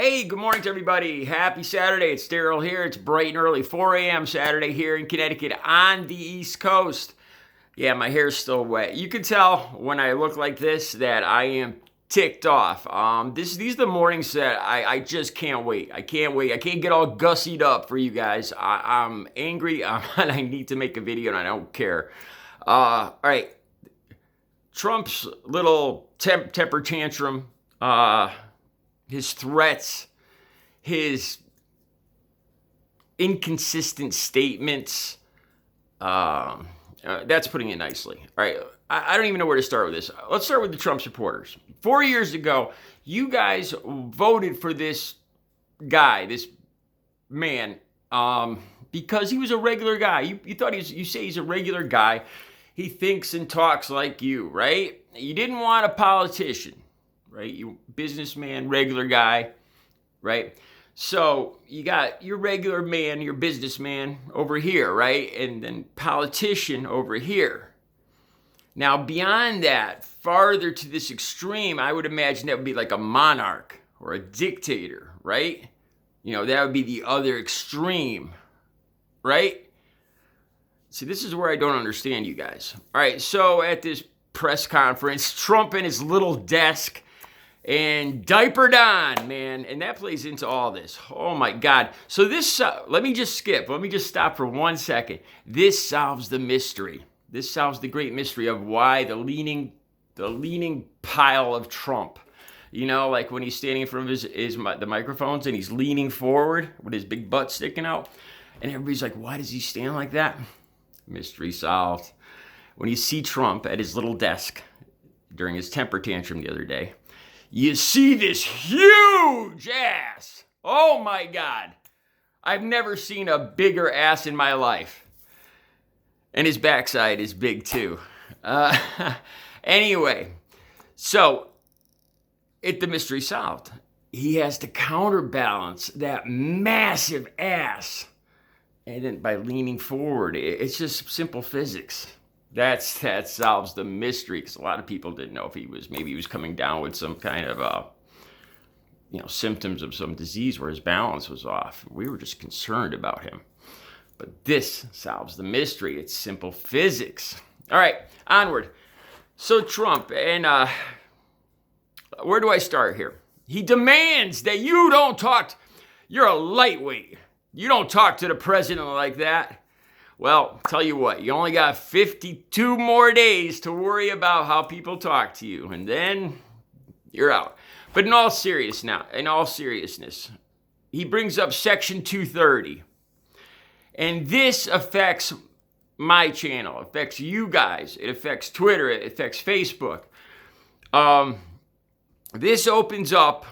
Hey, good morning to everybody. Happy Saturday. It's Daryl here. It's bright and early, 4 a.m. Saturday here in Connecticut on the East Coast. Yeah, my hair's still wet. You can tell when I look like this that I am ticked off. These are the mornings that I just can't wait. I can't wait. I can't get all gussied up for you guys. I'm angry and I need to make a video and I don't care. All right. Trump's little temper tantrum, his threats, his inconsistent statements. That's putting it nicely. All right, I don't even know where to start with this. Let's start with the Trump supporters. 4 years ago, you guys voted for this guy, this man, because he was a regular guy. You thought you say he's a regular guy. He thinks and talks like you, right? You didn't want a politician, right? You businessman, regular guy, right? So you got your regular man, your businessman over here, right? And then politician over here. Now, beyond that, farther to this extreme, I would imagine that would be like a monarch or a dictator, right? You know, that would be the other extreme, right? See, this is where I don't understand you guys. All right, so at this press conference, Trump in his little desk, and Diaper Don, man, and that plays into all this. Oh my God. So this, let me just skip. Let me just stop for 1 second. This solves the mystery. This solves the great mystery of why the leaning pile of Trump. You know, like when he's standing in front of the microphones and he's leaning forward with his big butt sticking out. And everybody's like, why does he stand like that? Mystery solved. When you see Trump at his little desk during his temper tantrum the other day, you see this huge ass. Oh my God. I've never seen a bigger ass in my life. And his backside is big too. Anyway, so the mystery solved. He has to counterbalance that massive ass. And then by leaning forward, it's just simple physics. That solves the mystery, because a lot of people didn't know if he was coming down with some kind of symptoms of some disease where his balance was off. We were just concerned about him. But this solves the mystery. It's simple physics. All right, onward. So Trump, and where do I start here? He demands that you don't talk. You're a lightweight. You don't talk to the president like that. Well, tell you what, you only got 52 more days to worry about how people talk to you, and then you're out. But in all seriousness, he brings up Section 230. And this affects my channel, it affects you guys, it affects Twitter, it affects Facebook. This opens up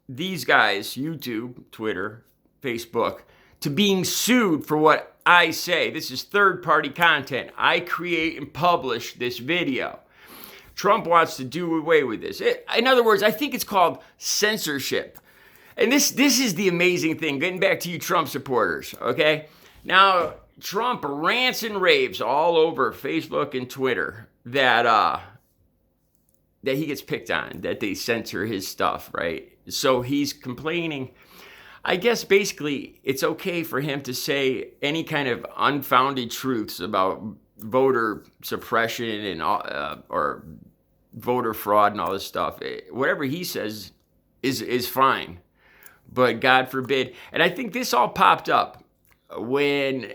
these guys, YouTube, Twitter, Facebook, to being sued for what I say. This is third-party content. I create and publish this video. Trump wants to do away with this. In other words, I think it's called censorship. And this is the amazing thing, getting back to you Trump supporters, okay? Now, Trump rants and raves all over Facebook and Twitter that he gets picked on, that they censor his stuff, right? So he's complaining. I guess basically it's okay for him to say any kind of unfounded truths about voter suppression and or voter fraud and all this stuff. Whatever he says is fine, but God forbid. And I think this all popped up when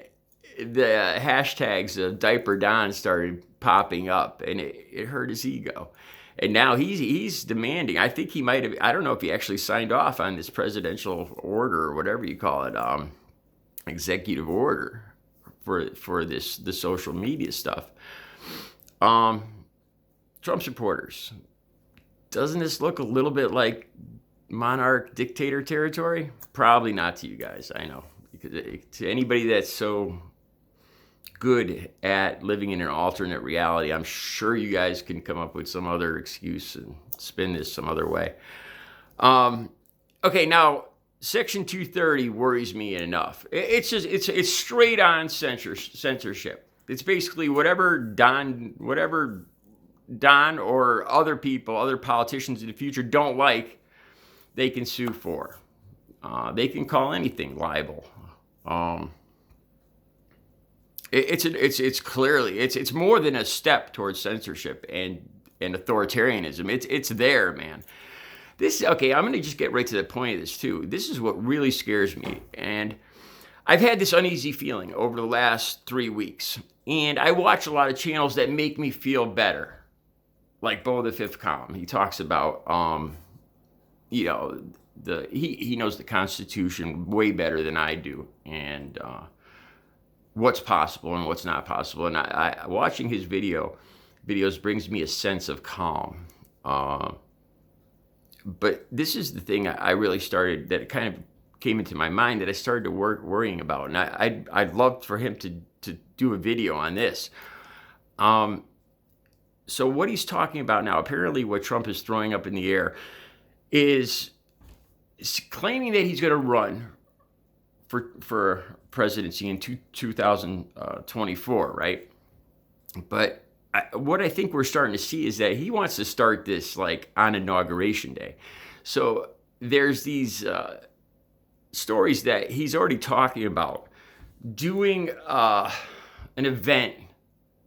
the hashtags of Diaper Don started popping up, and it hurt his ego. And now he's demanding. I think he might have. I don't know if he actually signed off on this presidential order or whatever you call it, executive order for the social media stuff. Trump supporters, doesn't this look a little bit like monarch dictator territory? Probably not to you guys. I know, because to anybody that's so good at living in an alternate reality, I'm sure you guys can come up with some other excuse and spin this some other way. Okay, now Section 230 worries me enough. It's straight on censorship. It's basically whatever Don or other people, other politicians in the future don't like, they can sue for. They can call anything libel. It's clearly it's more than a step towards censorship and authoritarianism. It's there, man. Okay, I'm going to just get right to the point of this too. This is what really scares me, and I've had this uneasy feeling over the last 3 weeks, and I watch a lot of channels that make me feel better, like Bo the Fifth Column. He talks about he knows the Constitution way better than I do, and what's possible and what's not possible. And I watching his videos brings me a sense of calm. But this is the thing I really started, that kind of came into my mind, that I started to worrying about. And I'd love for him to do a video on this. So what he's talking about now, apparently what Trump is throwing up in the air, is claiming that he's going to run for presidency in 2024, right? But what I think we're starting to see is that he wants to start this like on Inauguration Day. So there's these stories that he's already talking about doing an event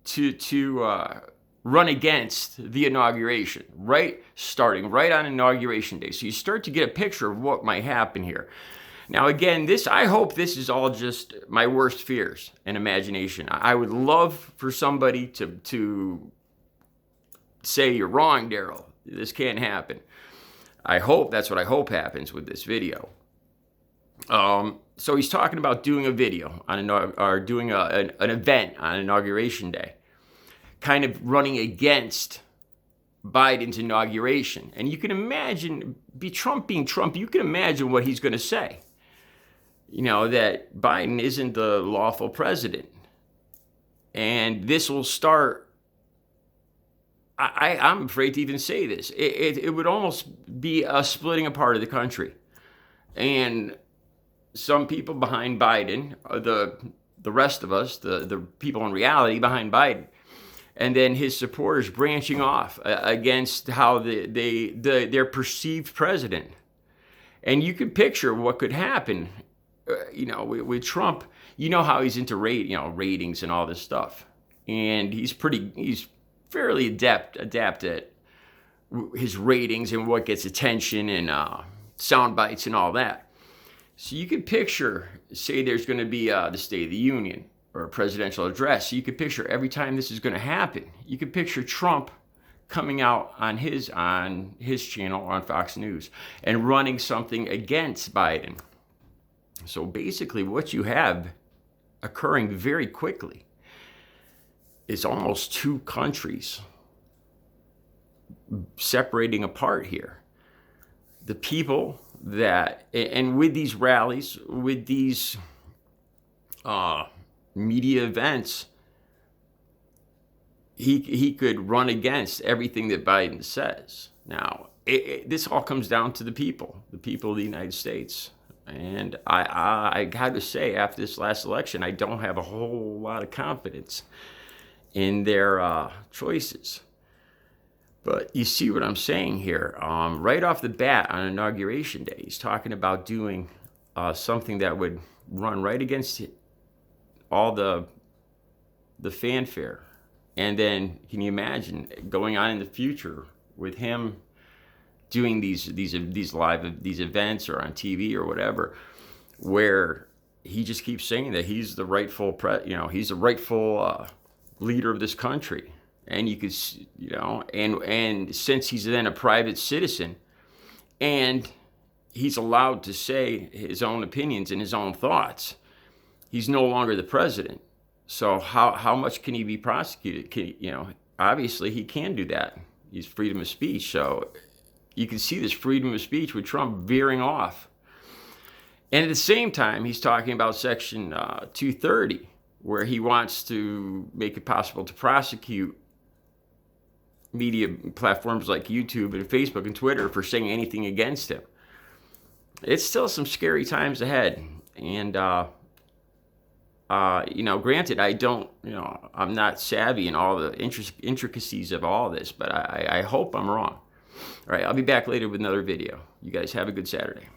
to run against the inauguration, starting right on Inauguration Day. So you start to get a picture of what might happen here. Now, again, I hope this is all just my worst fears and imagination. I would love for somebody to say, you're wrong, Daryl. This can't happen. That's what I hope happens with this video. So he's talking about doing a video doing an event on Inauguration Day, kind of running against Biden's inauguration. And you can imagine, Trump being Trump, you can imagine what he's going to say. That Biden isn't the lawful president. And this will start, I'm afraid to even say this, it would almost be a splitting apart of the country. And some people behind Biden, the rest of us, the people in reality behind Biden, and then his supporters branching off against how their perceived president. And you can picture what could happen, with Trump. How he's into ratings and all this stuff, and he's fairly adept at his ratings and what gets attention and sound bites and all that. So you can picture, say there's going to be the State of the Union or a presidential address. So you could picture every time this is going to happen, you could picture Trump coming out on his channel on Fox News and running something against Biden. So basically what you have occurring very quickly is almost two countries separating apart here. The people and with these rallies, with these media events, he could run against everything that Biden says. Now, this all comes down to the people of the United States. And I got to say, after this last election, I don't have a whole lot of confidence in their choices. But you see what I'm saying here. Right off the bat on Inauguration Day, he's talking about doing something that would run right against all the fanfare. And then, can you imagine going on in the future with him doing these events or on TV or whatever, where he just keeps saying that he's the rightful leader of this country. And you could, and since he's then a private citizen and he's allowed to say his own opinions and his own thoughts, he's no longer the president. So how much can he be prosecuted? Obviously he can do that. He's freedom of speech. So you can see this freedom of speech with Trump veering off. And at the same time, he's talking about Section 230, where he wants to make it possible to prosecute media platforms like YouTube and Facebook and Twitter for saying anything against him. It's still some scary times ahead. And, granted, I'm not savvy in all the intricacies of all this, but I hope I'm wrong. All right, I'll be back later with another video. You guys have a good Saturday.